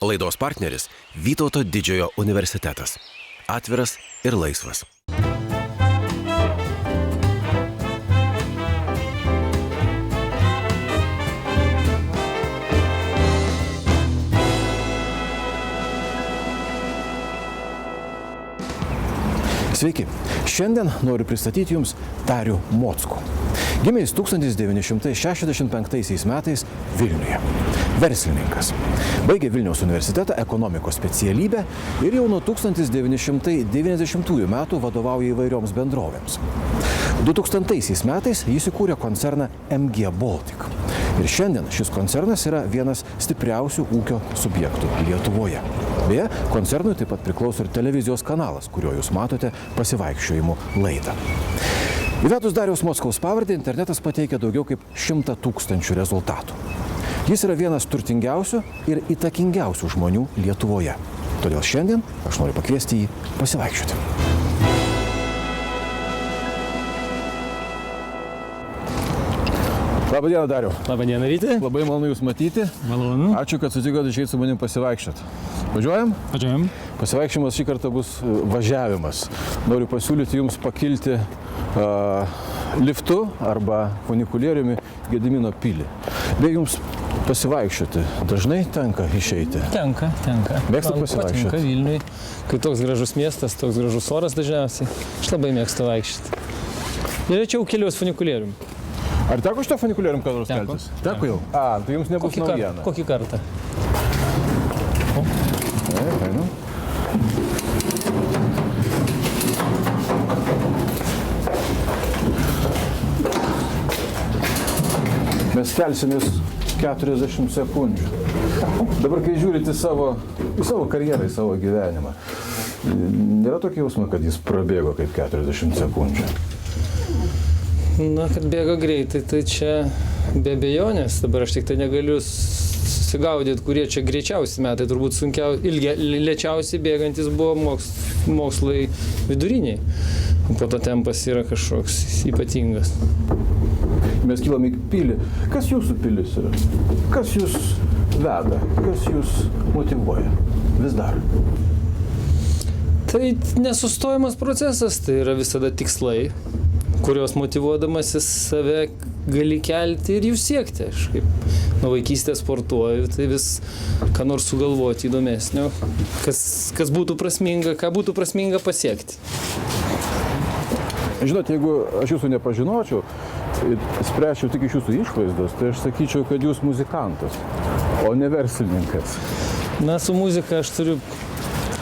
Laidos partneris Vytauto Didžiojo universitetas. Atviras ir laisvas. Sveiki, šiandien noriu pristatyti Jums Darių Mockų. Gimė jis 1965 metais Vilniuje. Verslininkas. Baigė Vilniaus universitetą ekonomikos specialybę ir jau nuo 1990 metų vadovauja įvairioms bendrovėms. 2000 metais jis įkūrė koncerną MG Baltic. Ir šiandien šis koncernas yra vienas stipriausių ūkio subjektų Lietuvoje. Beje, koncernui taip pat priklauso ir televizijos kanalas, kuriuo jūs matote pasivaikščiojimų laidą. Įvedus Dariaus Mockaus pavardę, internetas pateikia daugiau kaip 100 000 rezultatų. Jis yra vienas turtingiausių ir įtakingiausių žmonių Lietuvoje. Todėl šiandien aš noriu pakviesti jį pasivaikščioti. Labą dieną, Dariau. Labą dieną, Vyti. Labai malonu Jūs matyti. Malonu. Ačiū, kad sutikote išeiti su manim pasivaikščioti. Važiuojam? Važiuojam. Pasivaikščiojimas šį kartą bus važiavimas. Noriu pasiūlyti Jums pakilti liftu arba funikulieriumi Gedimino pilį. Bei Jums pasivaikščioti dažnai tenka išeiti? Tenka. Mėgstat pasivaikščioti? Patinka Vilniui, kai toks gražus miestas, toks gražus oras dažniausiai. Aš labai mėgstu vaikščioti. Ir rečiau keliuos funikulierium. Ar teko šito funikulierium kada nors keltis? Teko jau? Tai Jums nebus naujiena. Kokį kartą? Einu. Mes kelsimės 40 sekundžių. Dabar, kai žiūrite į savo karjerą, į savo gyvenimą, nėra tokio jausmo, kad jis prabėgo kaip 40 sekundžių? Na, kad bėga greitai, tai čia be abejonės. Dabar aš tik tai negaliu susigaudyti, kurie čia greičiausi metai. Turbūt lėčiausiai bėgantis buvo mokslai viduriniai. Po to tempas yra kažkoks ypatingas. Mes kylam į pilį. Kas Jūsų pilis yra? Kas Jūs veda? Kas Jūs motyvuoja? Vis dar. Tai nesustojamas procesas, tai yra visada tikslai, kurios motyvuodamasis save gali kelti ir jų siekti. Aš kaip nuo vaikystės sportuoju, tai vis ką nors sugalvoti įdomesnio, kas būtų prasminga, ką būtų prasminga pasiekti. Žinot, jeigu aš Jūsų nepažinočiau, spręsčiau tik iš Jūsų išvaizdos, tai aš sakyčiau, kad Jūs muzikantas, o ne verslininkas. Na, su muzika aš turiu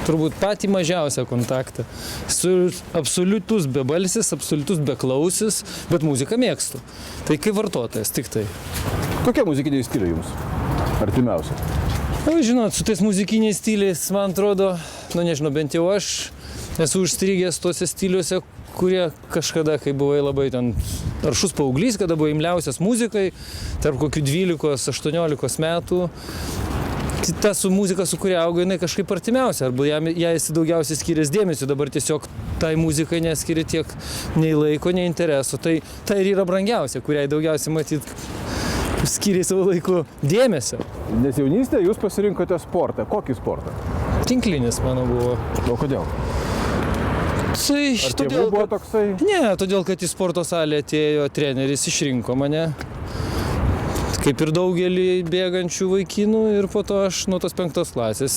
turbūt patį mažiausią kontaktą. Esu absoliutus bebalsis, absoliutus beklausis, bet muziką mėgstu. Tai kaip vartotojas, tik tai. Kokie muzikiniai stiliai Jums artimiausia? Žinot, su tais muzikiniais stiliais, man atrodo, nežinau, bent jau aš esu užstrigęs tuose stiliuose, kurie kažkada, kai buvai labai ten aršus paauglys, kada buvo imliausias muzikai, tarp kokių 12-18 metų. Ta su muzika, su kuria auga, jinai kažkaip artimiausia, arba jai esi daugiausiai skyręs dėmesio, dabar tiesiog tai muzikai neskiri tiek nei laiko, nei interesų. Tai ir yra brangiausia, kuriai daugiausiai matyt skyrė savo laiku dėmesio. Nes jaunystėje Jūs pasirinkote sportą. Kokį sportą? Tinklinis mano buvo. O kodėl? Ar tėvų buvo toksai? Ne, todėl, kad į sporto salę atėjo treneris, išrinko mane. Kaip ir daugelį bėgančių vaikinų, ir po to aš nuo tos 5 klasės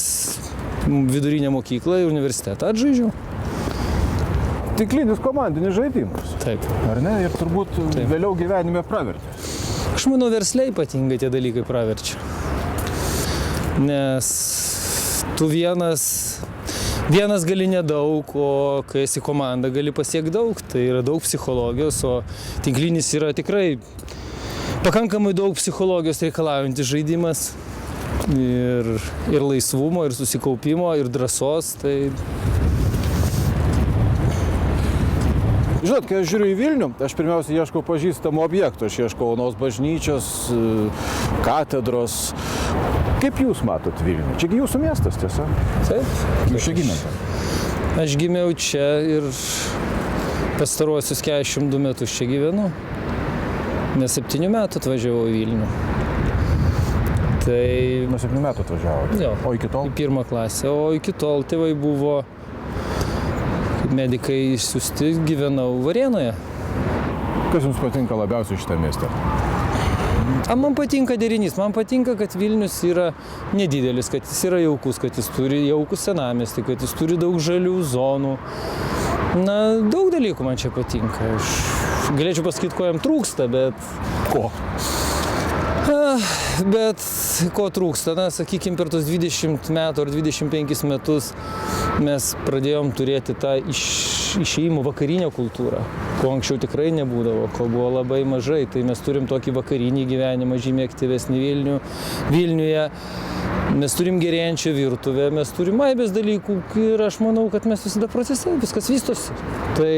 vidurinę mokyklą ir universitetą atžaidžiau. Tinklinis komandinis žaidimas. Taip. Ar ne? Ir turbūt vėliau gyvenime pravertė. Aš manau, versle ypatingai tie dalykai praverčia. Nes tu vienas gali nedaug, o kai esi komanda, gali pasiekti daug. Tai yra daug psichologijos, o tinklinis yra tikrai pakankamai daug psichologijos reikalaujantis žaidimas ir laisvumo, ir susikaupimo, ir drąsos. Tai... Žinot, kai aš žiūriu į Vilnių, aš pirmiausia ieškau pažįstamų objektų. Aš ieškau Onos bažnyčios, katedros. Kaip Jūs matot Vilnių? Čiagi Jūsų miestas, tiesa? Taip. Jūs čia gimėte? Aš gimiau čia ir pastaruosius 42 metus čia gyvenu. Nes 7 metų atvažiavau į Vilnių. Tai Nuo 7 metų atvažiavote. Jo. O iki tol? į pirmą klasę, o iki tol tėvai buvo, kaip medikai išsiųsti, gyvenau Varėnoje. Kas jums patinka labiausiai šitą miestą? Man patinka derinys, man patinka, kad Vilnius yra nedidelis, kad jis yra jaukus, kad jis turi jaukų senamiestį, kad jis turi daug žalių zonų. Na, daug dalykų man čia patinka. Aš galėčiau pasakyti, ko jam trūksta, bet... Ko? Bet ko trūksta, na, sakykime, per tos 20 metų ar 25 metus mes pradėjom turėti tą išėjimų vakarinę kultūrą, ko anksčiau tikrai nebūdavo, ko buvo labai mažai. Tai mes turim tokį vakarinį gyvenimą, žymiai aktyvesnį Vilniuje. Mes turim gerėjančią virtuvę, mes turim aibės dalykų ir aš manau, kad mes visada procese, viskas vystosi. Tai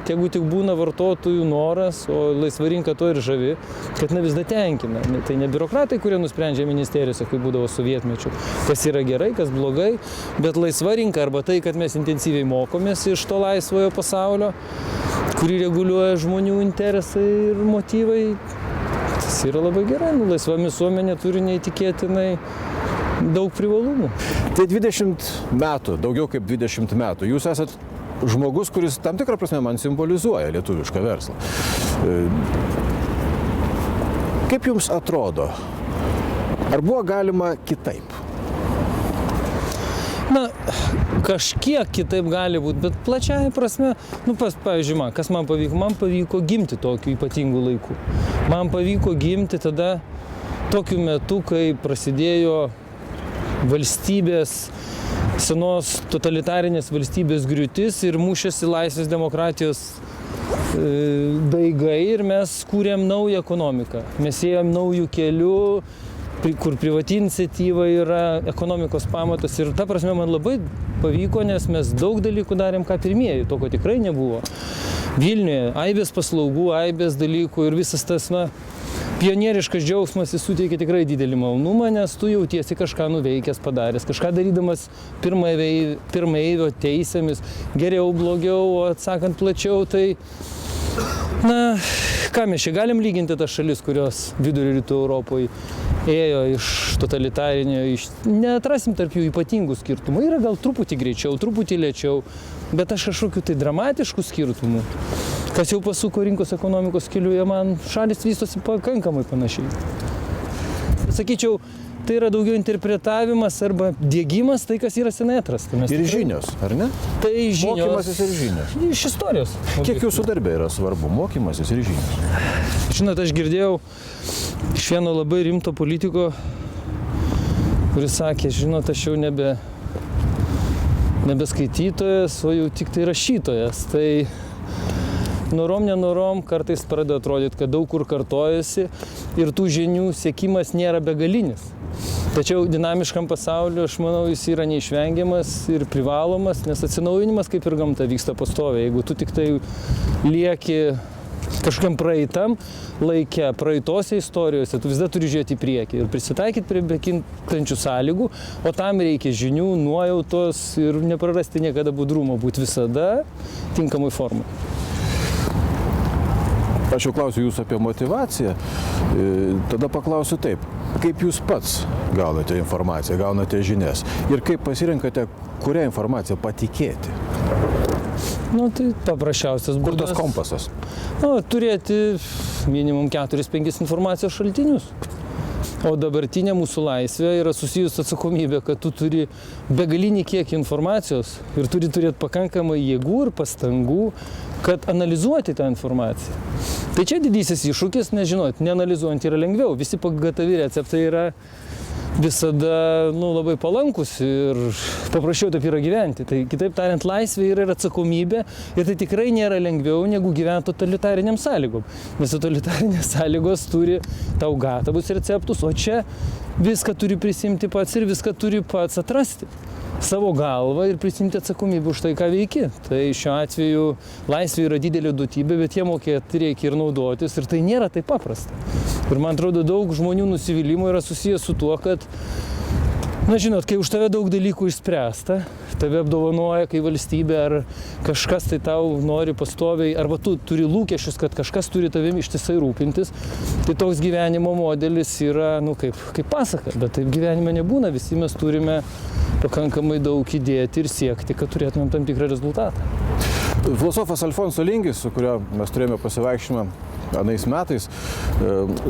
tegu tik būna vartotojų noras, o laisva rinka to ir žavi, kad ne visada tenkina. Tai ne biurokratai, kurie nusprendžia ministerijose, kaip būdavo sovietmečiu, kas yra gerai, kas blogai, bet laisva rinka arba tai, kad mes intensyviai mokomės iš to laisvojo pasaulio, kurį reguliuoja žmonių interesai ir motyvai, tas yra labai gerai. Laisva visuomenė turi neįtikėtinai daug privalumų. Tai 20 metų, daugiau kaip 20 metų. Jūs esat žmogus, kuris tam tikrą prasme man simbolizuoja lietuvišką verslą. Kaip jums atrodo, ar buvo galima kitaip? Na, kažkiek kitaip gali būti, bet plačiaja prasme, pavyzdžiui, kas man pavyko? Man pavyko gimti tokiu ypatingu laiku. Man pavyko gimti tada tokiu metu, kai prasidėjo valstybės, senos totalitarinės valstybės griūtis ir mušėsi laisvės demokratijos daigai ir mes kūrėm naują ekonomiką. Mes ėjom naujų kelių, kur privati iniciatyva yra ekonomikos pamatas ir ta prasme man labai pavyko, nes mes daug dalykų darėm ką pirmieji, to ko tikrai nebuvo. Vilniuje aibės paslaugų, aibės dalykų ir visas tas, pionieriškas džiaugsmas, jis suteikia tikrai didelį malonumą, nes tu jautiesi kažką nuveikęs, padaręs, kažką darydamas pirmaeivio teisėmis, geriau, blogiau, atsakant plačiau, tai, ką mes čia galim lyginti tas šalis, kurios vidurio rytų Europoje ėjo iš totalitarinio, neatrasim tarp jų ypatingų skirtumų, yra gal truputį greičiau, truputį lėčiau, bet aš kažkokių tai dramatiškų skirtumų. Kas jau pasuko rinkos ekonomikos keliuje, man šalis vystosi pakankamai panašiai. Sakyčiau, tai yra daugiau interpretavimas arba diegimas, tai kas yra senai atrasta. Ir žinios, ar ne? Tai žinios. Mokymasis ir žinios. Iš istorijos. Kiek jūsų darbė yra svarbu, mokymasis ir žinios? Žinot, aš girdėjau iš vieno labai rimto politiko, kuris sakė, žinot, aš jau nebe skaitytojas, o jau tik tai rašytojas. Tai norom kartais pradeda atrodyti, kad daug kur kartojasi ir tų žinių siekimas nėra begalinis. Tačiau dinamiškam pasauliu, aš manau, jis yra neišvengiamas ir privalomas, nes atsinaujinimas kaip ir gamta vyksta pastoviai. Jeigu tu tik tai lieki kažkokiam praeitam laike, praeitose istorijose, tu visada turi žiūrėti į priekį ir prisitaikyti prie bekintančių sąlygų, o tam reikia žinių, nuojautos ir neprarasti niekada budrumo, būti visada tinkamai formai. Aš jau klausiu jūsų apie motyvaciją, tada paklausiu taip, kaip jūs pats gaunate informaciją, gaunate žinias ir kaip pasirinkate, kurią informaciją patikėti? Tai paprasčiausias būdas. Kur tas kompasas? Turėti minimum 4-5 informacijos šaltinius. O dabartinė mūsų laisvė yra susijusi atsakomybė, kad tu turi begalinį kiekį informacijos ir turi turėti pakankamai jėgų ir pastangų, kad analizuoti tą informaciją. Tai čia didysis iššūkis, nežinot, neanalizuojant yra lengviau. Visi pagatavi receptai yra visada labai palankus ir paprasčiau taip yra gyventi. Tai kitaip tariant, laisvė yra ir atsakomybė ir tai tikrai nėra lengviau negu gyventi totalitariniam sąlygom. Nes totalitarinės sąlygos turi tau gatavus receptus, o čia viską turi prisimti pats ir viską turi pats atrasti savo galvą ir prisimti atsakomybę už tai, ką veiki. Tai šiuo atveju laisvė yra didelė duotybė, bet jie mokėti reikia ir naudotis ir tai nėra taip paprasta. Ir man atrodo, daug žmonių nusivylimų yra susijęs su tuo, kad Na, žinot, kai už tave daug dalykų išspręsta, tave apdovanoja, kai valstybė ar kažkas tai tau nori pastoviai, arba tu turi lūkesčius, kad kažkas turi tavim ištisai rūpintis, tai toks gyvenimo modelis yra, kaip pasaka, bet taip gyvenime nebūna, visi mes turime pakankamai daug įdėti ir siekti, kad turėtumėm tam tikrą rezultatą. Filosofas Alfonso Lingis, su kuriuo mes turėjome pasivaikščiojimą anais metais,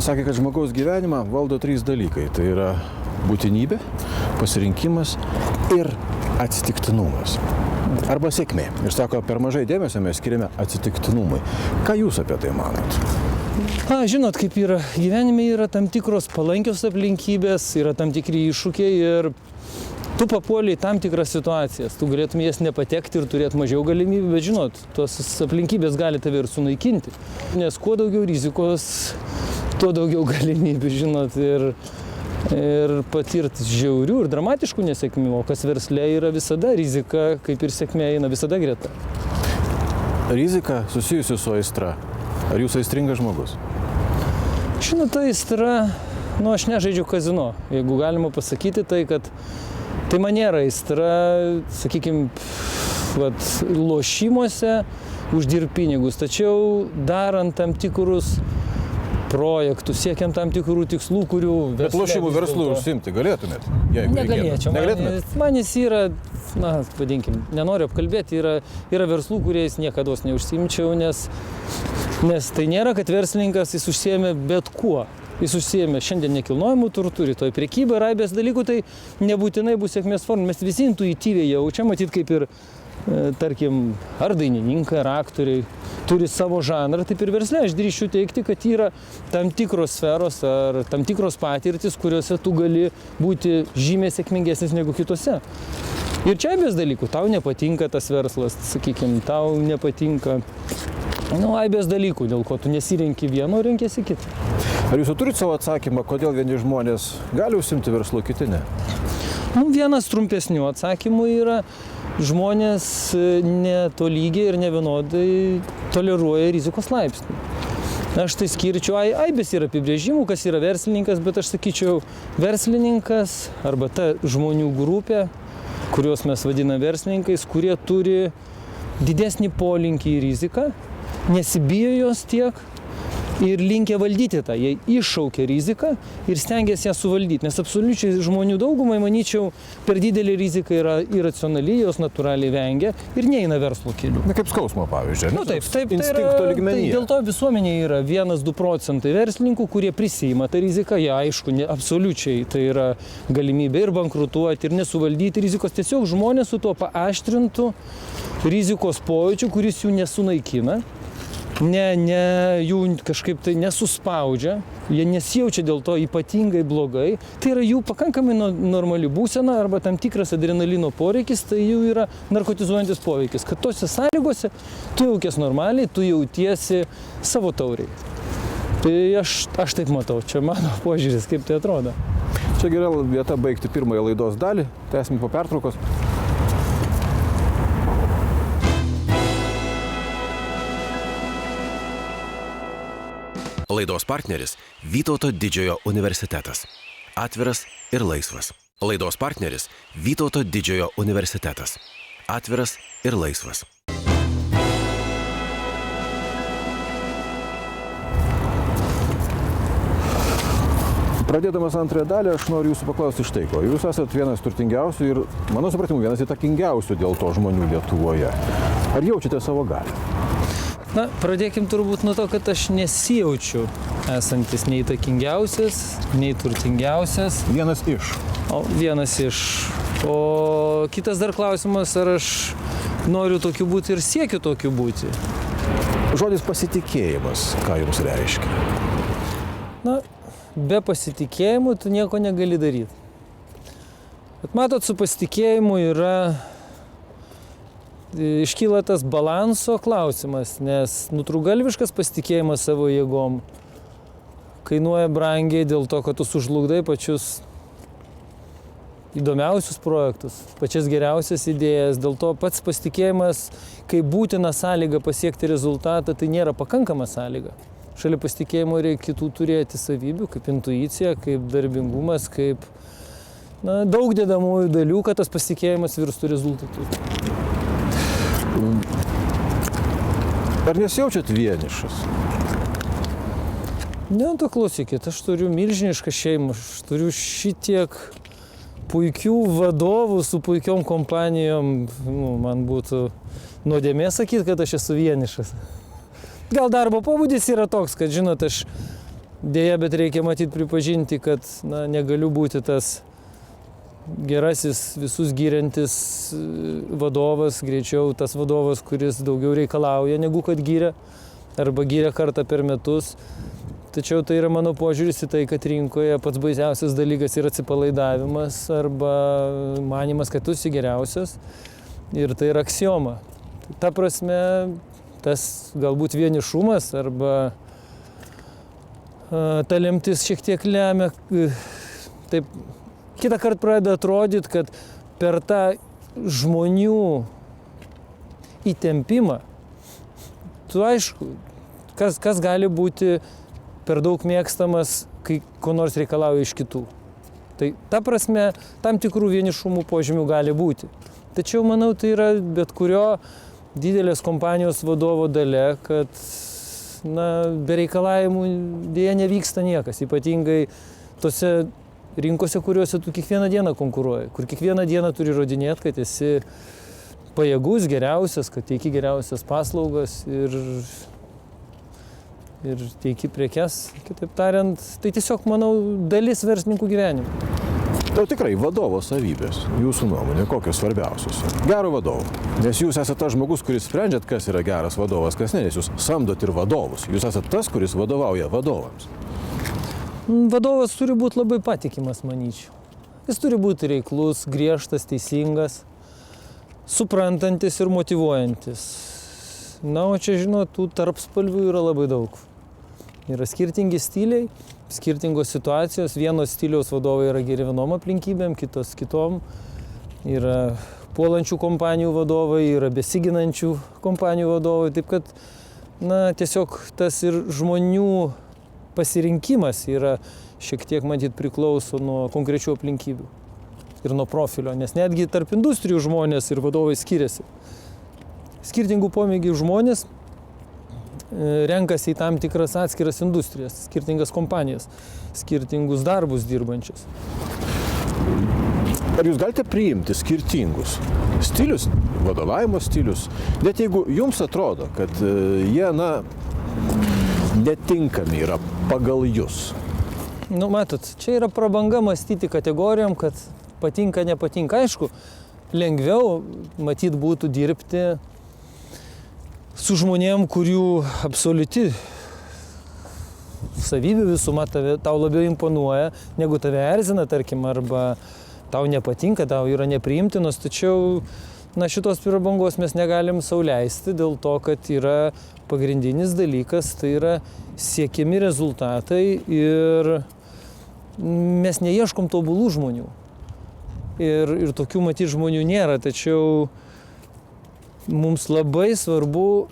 sakė, kad žmogaus gyvenimą valdo 3 dalykai. Tai yra būtinybė, pasirinkimas ir atsitiktinumas. Arba sėkmė. Ir sako, per mažai dėmesio mes skiriame atsitiktinumui. Ką jūs apie tai manot? Žinot, kaip yra, gyvenime yra tam tikros palankios aplinkybės, yra tam tikri iššūkiai ir tu papuoliai tam tikras situacijas, tu galėtum jas nepatekti ir turėti mažiau galimybių, bet žinot, tos aplinkybės gali tave ir sunaikinti. Nes kuo daugiau rizikos, tuo daugiau galimybių, žinot, ir patirti žiaurių ir dramatiškų nesėkmių, o kas versle yra visada rizika, kaip ir sėkmė eina visada greta. Rizika susijusi su aistra. Ar jūs aistringas žmogus? Žinot, ta aistra, aš nežaidžiu kazino. Jeigu galima pasakyti tai, kad tai man nėra aistra, sakykime, lošimuose uždirbti pinigus, tačiau darant tam tikrus projektus, siekiant tam tikrų tikslų, kurių versle... Bet lošimų verslų užsiimti galėtumėt? Negalėčiau. Man jis yra, vadinkim, nenoriu apkalbėti, yra verslų, kuriais niekados neužsiimčiau, nes tai nėra, kad verslininkas jis užsiėmė bet kuo. Jis užsiėmė šiandien nekilnojamų turtų, rytoj prekyba, raibės dalykų, tai nebūtinai bus sėkmės forma. Mes visi intuityviai jaučiam, matyt, kaip ir, tarkim, ar dainininkai, ar aktoriai turi savo žanrą, taip ir versle. Aš drįsčiau teigti, kad yra tam tikros sferos ar tam tikros patirtis, kuriuose tu gali būti žymiai sėkmingesnis negu kitose. Ir čia aibės dalykų. Tau nepatinka tas verslas, sakykime, tau nepatinka aibės dalykų, dėl ko tu nesirenki vieno, renkiesi kitą. Ar jūs turite savo atsakymą, kodėl vieni žmonės gali užsimti verslu, kiti ne? Vienas trumpesnių atsakymų yra, žmonės netolygiai ir nevienodai toleruoja rizikos laipsnį. Aš tai skirčiau, aibės yra apibrėžimų, kas yra verslininkas, bet aš sakyčiau, verslininkas arba ta žmonių grupė, kuriuos mes vadiname verslininkais, kurie turi didesnį polinkį į riziką, nesibijo jos tiek ir linkę valdyti tą. Jie iššaukia riziką ir stengiasi ją suvaldyti, nes absoliučiai žmonių daugumai, manyčiau, per didelį riziką yra iracionali, jos natūraliai vengia ir neina verslo keliu. Kaip skausmo, pavyzdžiui. Taip, instinkto lygmenyje. Dėl to visuomenėje yra 1-2 procentai verslininkų, kurie prisiima tą riziką, jie aišku, absoliučiai tai yra galimybė ir bankrutuoti, ir nesuvaldyti rizikos. Tiesiog žmonės su tuo paaštrintų rizikos pojūčiu, kuris jų nesunaikina. Jų kažkaip tai nesuspaudžia, jie nesijaučia dėl to ypatingai blogai. Tai yra jų pakankamai normali būsena arba tam tikras adrenalino poreikis, tai jų yra narkotizuojantis poveikis. Kad tose sąlygose tu jaukies normaliai, tu jautiesi savo tauriai. Tai aš taip matau, čia mano požiūris, kaip tai atrodo. Čia gera vieta baigti pirmąją laidos dalį, tęsime po pertraukos. Laidos partneris Vytauto didžiojo universitetas. Atviras ir laisvas. Laidos partneris Vytauto didžiojo universitetas. Atviras ir laisvas. Pradėdamas antrąją dalį, aš noriu jūsų paklausti štai ko. Jūs esate vienas turtingiausių ir, mano supratimu, vienas įtakingiausių dėl to žmonių Lietuvoje. Ar jaučiate savo galią? Pradėkim turbūt nuo to, kad aš nesijaučiu esantis nei įtakingiausias, nei turtingiausias. Vienas iš. Vienas iš. O kitas dar klausimas, ar aš noriu tokiu būti ir siekiu tokiu būti. Žodis pasitikėjimas, ką jums reiškia? Be pasitikėjimų tu nieko negali daryti. Bet matot, su pasitikėjimu iškyla tas balanso klausimas, nes nutrūgalviškas pasitikėjimas savo jėgom kainuoja brangiai dėl to, kad tu sužlugdai pačius įdomiausius projektus, pačias geriausias idėjas. Dėl to pats pasitikėjimas, kaip būtina sąlyga pasiekti rezultatą, tai nėra pakankama sąlyga. Šalia pasitikėjimo reikia kitų turėti savybių, kaip intuicija, kaip darbingumas, kaip daug dedamųjų dalių, kad tas pasitikėjimas virstų rezultatu. Ar nesijaučiat vienišas? Ne, to klausykit, aš turiu milžinišką šeimą, aš turiu šitiek puikių vadovų su puikiom kompanijom, man būtų nuodėmė sakyti, kad aš esu vienišas. Gal darbo pobūdis yra toks, kad, žinot, aš dėja, bet reikia matyti pripažinti, kad negaliu būti tas gerasis, visus gyriantis vadovas, greičiau tas vadovas, kuris daugiau reikalauja negu kad gyria, arba gyria kartą per metus. Tačiau tai yra mano požiūris į tai, kad rinkoje pats baisiausias dalykas yra atsipalaidavimas arba manimas, kad tu esi geriausias, ir tai yra aksioma. Ta prasme, tas galbūt vienišumas arba ta lemtis šiek tiek lemia, taip, kitą kartą pradeda atrodyti, kad per tą žmonių įtempimą, tu aišku, kas gali būti per daug mėgstamas, kai ko nors reikalauja iš kitų. Tai ta prasme, tam tikrų vienišumų požymių gali būti. Tačiau, manau, tai yra bet kurio didelės kompanijos vadovo dalia, kad be reikalavimų dėja nevyksta niekas, ypatingai tose rinkose, kuriuose tu kiekvieną dieną konkuruoji, kur kiekvieną dieną turi įrodinėti, kad esi pajėgus, geriausias, kad teiki geriausias paslaugas ir teiki prekes, kitaip tariant, tai tiesiog, manau, dalis verslininkų gyvenimo. O tikrai vadovo savybės, jūsų nuomonė, kokios svarbiausios? Gero vadovo. Nes jūs esate tas žmogus, kuris sprendžiat, kas yra geras vadovas, kas ne, nes jūs samdot ir vadovus. Jūs esate tas, kuris vadovauja vadovams. Vadovas turi būti labai patikimas, manyčiau. Jis turi būti reiklus, griežtas, teisingas, suprantantis ir motyvuojantis. Na, o čia, žinot, tų tarpspalvių yra labai daug. Yra skirtingi stiliai, skirtingos situacijos. Vienos stiliaus vadovai yra geri vienom aplinkybėm, kitos kitom. Yra puolančių kompanijų vadovai, yra besiginančių kompanijų vadovai. Taip kad, tiesiog tas ir žmonių pasirinkimas yra šiek tiek, matyt, priklauso nuo konkrečių aplinkybių ir nuo profilio, nes netgi tarp industrijų žmonės ir vadovai skiriasi. Skirtingų pomėgių žmonės renkasi į tam tikras atskiras industrijas, skirtingas kompanijas, skirtingus darbus dirbančius. Ar jūs galite priimti skirtingus stilius, vadovavimo stilius, net jeigu jums atrodo, kad jie, netinkami yra pagal jus? Matot, čia yra prabanga mąstyti kategorijom, kad patinka, nepatinka. Aišku, lengviau, matyt, būtų dirbti su žmonėm, kurių absoliuti savybių visuma tau labiau imponuoja, negu tave erzina, tarkim, arba tau nepatinka, tau yra nepriimtinos. Tačiau, šitos prabangos mes negalim sau leisti dėl to, kad yra pagrindinis dalykas, tai yra siekiami rezultatai ir mes neieškom tobulų žmonių. Ir tokių, matyt, žmonių nėra, tačiau mums labai svarbu,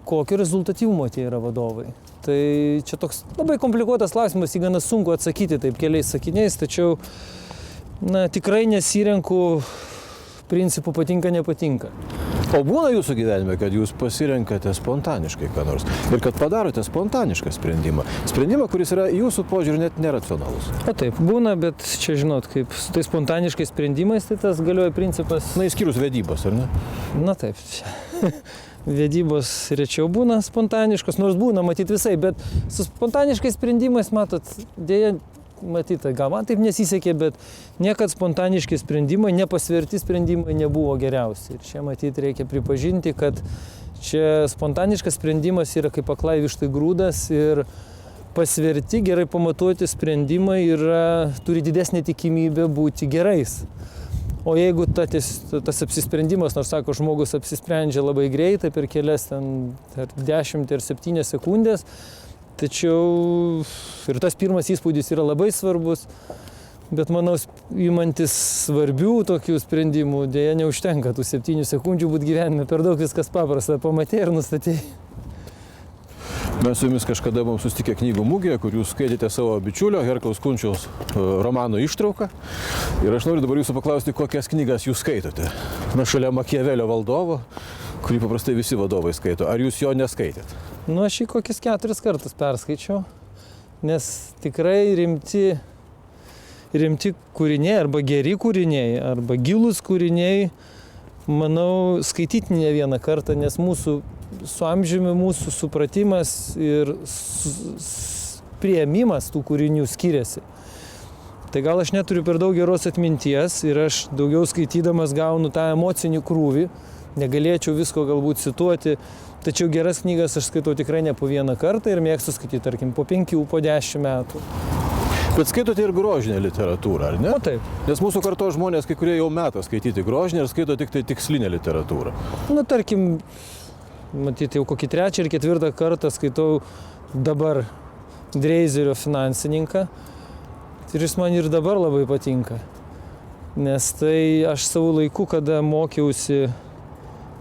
kokio rezultatyvumo tie yra vadovai. Tai čia toks labai komplikuotas klausimas, jį gana sunku atsakyti taip keliais sakiniais, tačiau tikrai nesirenku principų patinka, nepatinka. O būna jūsų gyvenime, kad jūs pasirenkate spontaniškai ką nors ir kad padarote spontanišką sprendimą. Sprendimą, kuris yra jūsų požiūriu net neracionalus. O taip, būna, bet čia žinot, kaip su tais spontaniškais sprendimais, tai tas galioja principas. Išskyrus vedybos, ar ne? Taip, vedybos rečiau būna spontaniškos, nors būna matyti visai, bet su spontaniškais sprendimais, matot, dėja, matyt, gal man taip nesisekė, bet niekad spontaniški sprendimai, nepasverti sprendimai nebuvo geriausi. Ir čia, matyt, reikia pripažinti, kad čia spontaniškas sprendimas yra kaip aklai vištai grūdas ir pasverti, gerai pamatuoti sprendimai turi didesnį tikimybę būti gerais. O jeigu tas apsisprendimas, nors sako, žmogus apsisprendžia labai greitai, per kelias 10 ar 7 sekundės, tačiau ir tas pirmas įspūdis yra labai svarbus, bet manau, imantis svarbių tokių sprendimų, dėja neužtenka tų 7 sekundžių būti gyvenime, per daug viskas paprasta, pamatė ir nustatė. Mes su jumis kažkada mums susitikę knygų mugėje, kur jūs skaitėte savo bičiulio Herkaus Kunčiaus romano ištrauką. Ir aš noriu dabar jūsų paklausti, kokias knygas jūs skaitote. Na, šalia Makiavelio valdovo, kurį paprastai visi vadovai skaito. Ar jūs jo neskaitėt? Nu, aš jį kokius 4 kartus perskaičiau, nes tikrai rimti kūriniai, arba geri kūriniai, arba gilūs kūriniai, manau, skaityti ne vieną kartą, nes mūsų su amžiumi mūsų supratimas ir priėmimas tų kūrinių skiriasi. Tai gal aš neturiu per daug geros atminties ir aš daugiau skaitydamas gaunu tą emocinį krūvį, negalėčiau visko galbūt cituoti, tačiau geras knygas aš skaitau tikrai ne po vieną kartą ir mėgstu skaityti, tarkim, po 5, po 10 metų. Bet skaitote ir grožinę literatūrą, ar ne? O taip. Nes mūsų kartos žmonės, kai kurie jau metą skaityti grožinę ir skaito tik tai tikslinę literatūrą. Nu, tarkim, matyti, jau kokį 3 ir 4 kartą skaitau dabar Dreizerio Finansininką. Ir jis man ir dabar labai patinka. Nes tai aš savo laiku, kada mokiausi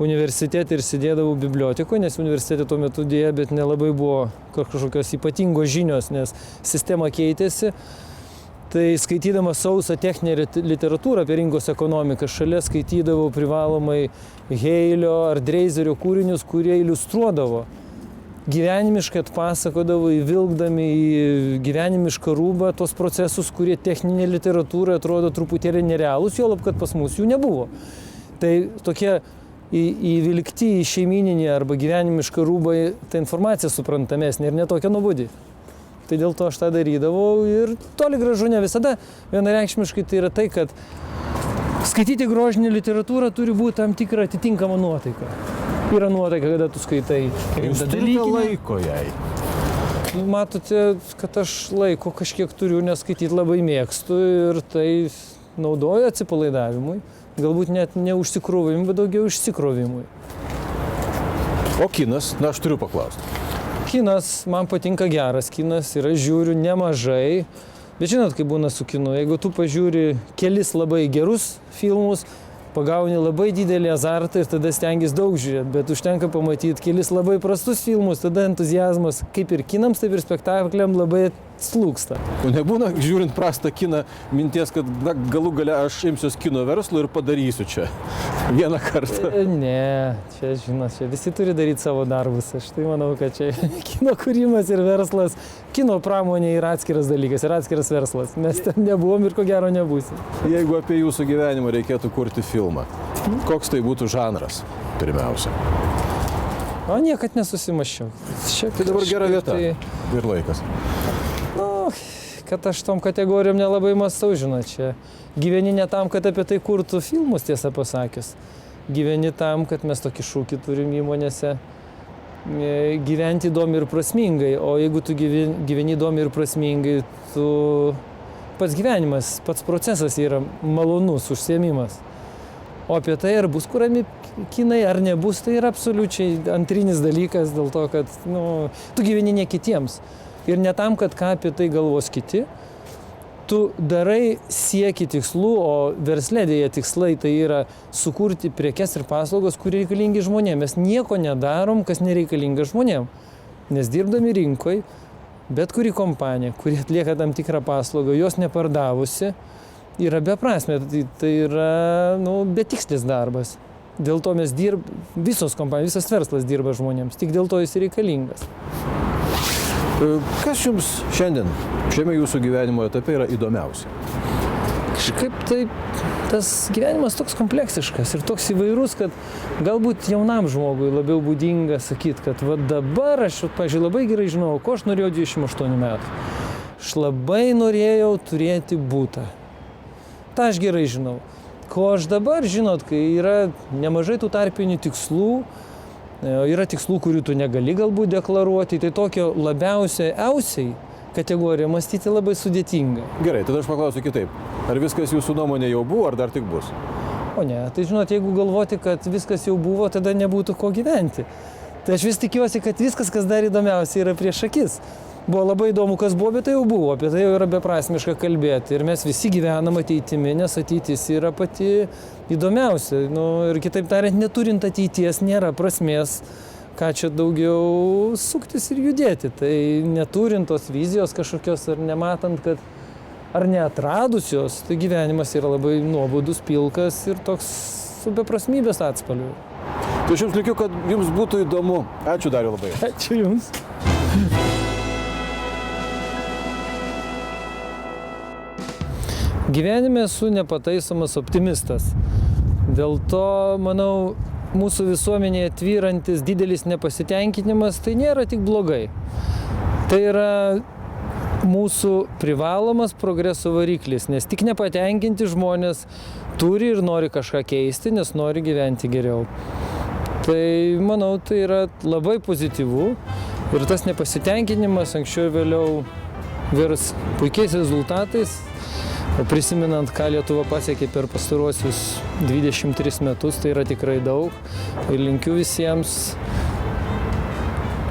universitete ir sėdėdavau bibliotekoje, nes universitete tuo metu dėja, bet nelabai buvo kažkokios ypatingos žinios, nes sistema keitėsi. Tai skaitydamas sausą techninę literatūrą apie rinkos ekonomiką, šalia skaitydavau privalomai Heilio ar Dreizerio kūrinius, kurie iliustruodavo. Gyvenimiškai atpasakodavo, įvilkdami į gyvenimišką rūbą tos procesus, kurie techninė literatūra atrodo truputėlį nerealūs, juolab, kad pas mus jų nebuvo. Tai tokie įvilkti į šeimininį arba gyvenimišką rūbą, ta informacija suprantamesnė ir netokia nuobodi. Tai dėl to aš tą darydavau ir toli gražu ne visada. Vienareikšmiškai tai yra tai, kad skaityti grožinę literatūrą turi būti tam tikra atitinkama nuotaika. Yra nuotaika, kada tu skaitai. Jūs turite laiko jai? Matote, kad aš laiko kažkiek turiu, nes skaityti labai mėgstu ir tai naudoju atsipalaidavimui. Galbūt net ne užsikrovimui, bet daugiau išsikrovimui. O kinas? Na, aš turiu paklausti. Kinas, man patinka geras kinas ir aš žiūriu nemažai, bet žinot, kaip būna su kinu, jeigu tu pažiūri kelis labai gerus filmus, pagauni labai didelį azartą ir tada stengiasi daug žiūrėti, bet užtenka pamatyti kelis labai prastus filmus, tada entuziazmas kaip ir kinams, taip ir spektakliam labai slūgsta. O nebūna, žiūrint prastą kiną, minties, kad na, galų gale aš imsiuos kino verslo ir padarysiu čia vieną kartą? Ne, čia, žinot, čia visi turi daryti savo darbus. Aš tai manau, kad čia kino kūrimas ir verslas, kino pramonė yra atskiras dalykas ir atskiras verslas. Mes ten nebuvom ir ko gero nebūsim. Jeigu apie jūsų gyvenimą reikėtų kurti filmą, koks tai būtų žanras pirmiausia? O niekad nesusimaščiau. Tai dabar gera vieta ir laikas. Nu, kad aš tom kategorijom nelabai mąstau, žinot, čia gyveni ne tam, kad apie tai kurtų filmus, tiesą pasakius. Gyveni tam, kad mes tokį šūkį turim įmonėse. Gyventi įdomi ir prasmingai, o jeigu tu gyveni įdomi ir prasmingai, tu pats gyvenimas, pats procesas yra malonus užsiėmimas. O apie tai, ar bus kuriami kinai, ar nebus, tai yra absoliučiai antrinis dalykas dėl to, kad tu gyveni ne kitiems. Ir ne tam, kad ką apie tai galvos kiti. Tu darai sieki tikslų, o versle dėja tikslai tai yra sukurti prekes ir paslaugas, kurie reikalingi žmonėms. Mes nieko nedarom, kas nereikalinga žmonėms. Nes dirbdami rinkoje, bet kuri kompanija, kuri atlieka tam tikrą paslaugą, jos nepardavusi, yra beprasmė. Tai yra betikslis darbas. Dėl to mes visos kompanijos, visas verslas dirba žmonėms. Tik dėl to jis reikalingas. Kas jums šiandien, šiame jūsų gyvenimo etape yra įdomiausia? Kažkaip taip, tas gyvenimas toks kompleksiškas ir toks įvairus, kad galbūt jaunam žmogui labiau būdinga sakyti, kad va dabar aš, pavyzdžiui, labai gerai žinau, ko aš norėjau 28 metų. Aš labai norėjau turėti butą. Ta aš gerai žinau. Ko aš dabar, žinot, kai yra nemažai tų tarpinių tikslų, yra tikslų, kurių tu negali galbūt deklaruoti, tai tokio labiausiai kategoriją mąstyti labai sudėtinga. Gerai, tada aš paklausiu kitaip. Ar viskas jūsų nuomonė jau buvo, ar dar tik bus? O ne, tai žinot, jeigu galvoti, kad viskas jau buvo, tada nebūtų ko gyventi. Tai aš vis tikiuosi, kad viskas, kas dar įdomiausia, yra prieš akis. Buvo labai įdomu, kas buvo, bet tai jau buvo, apie tai jau yra beprasmiška kalbėti. Ir mes visi gyvenam ateitimi, nes ateitis yra pati įdomiausia. Ir kitaip tariant, neturint ateities nėra prasmės ką čia daugiau suktis ir judėti. Tai neturint tos vizijos kažkokios ar nematant, kad ar neatradus jos, tai gyvenimas yra labai nuobodus, pilkas ir toks su beprasmybės atspalviu. Tai aš jums likiu, kad jums būtų įdomu. Ačiū Dariau labai. Ačiū Jums. Gyvenime esu nepataisomas optimistas. Dėl to, manau, mūsų visuomenėje tvyrantis didelis nepasitenkinimas tai nėra tik blogai. Tai yra mūsų privalomas progreso variklis, nes tik nepatenkinti žmonės turi ir nori kažką keisti, nes nori gyventi geriau. Tai, manau, tai yra labai pozityvu ir tas nepasitenkinimas anksčiau ir vėliau virs puikiais rezultatais. Prisimenant, ką Lietuva pasiekė per pastaruosius 23 metus, tai yra tikrai daug ir linkiu visiems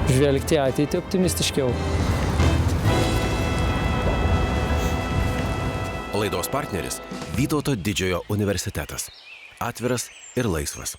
žvelgti ateitį optimistiškiau. Laidos partneris Vytauto didžiojo universitetas. Atviras ir laisvas.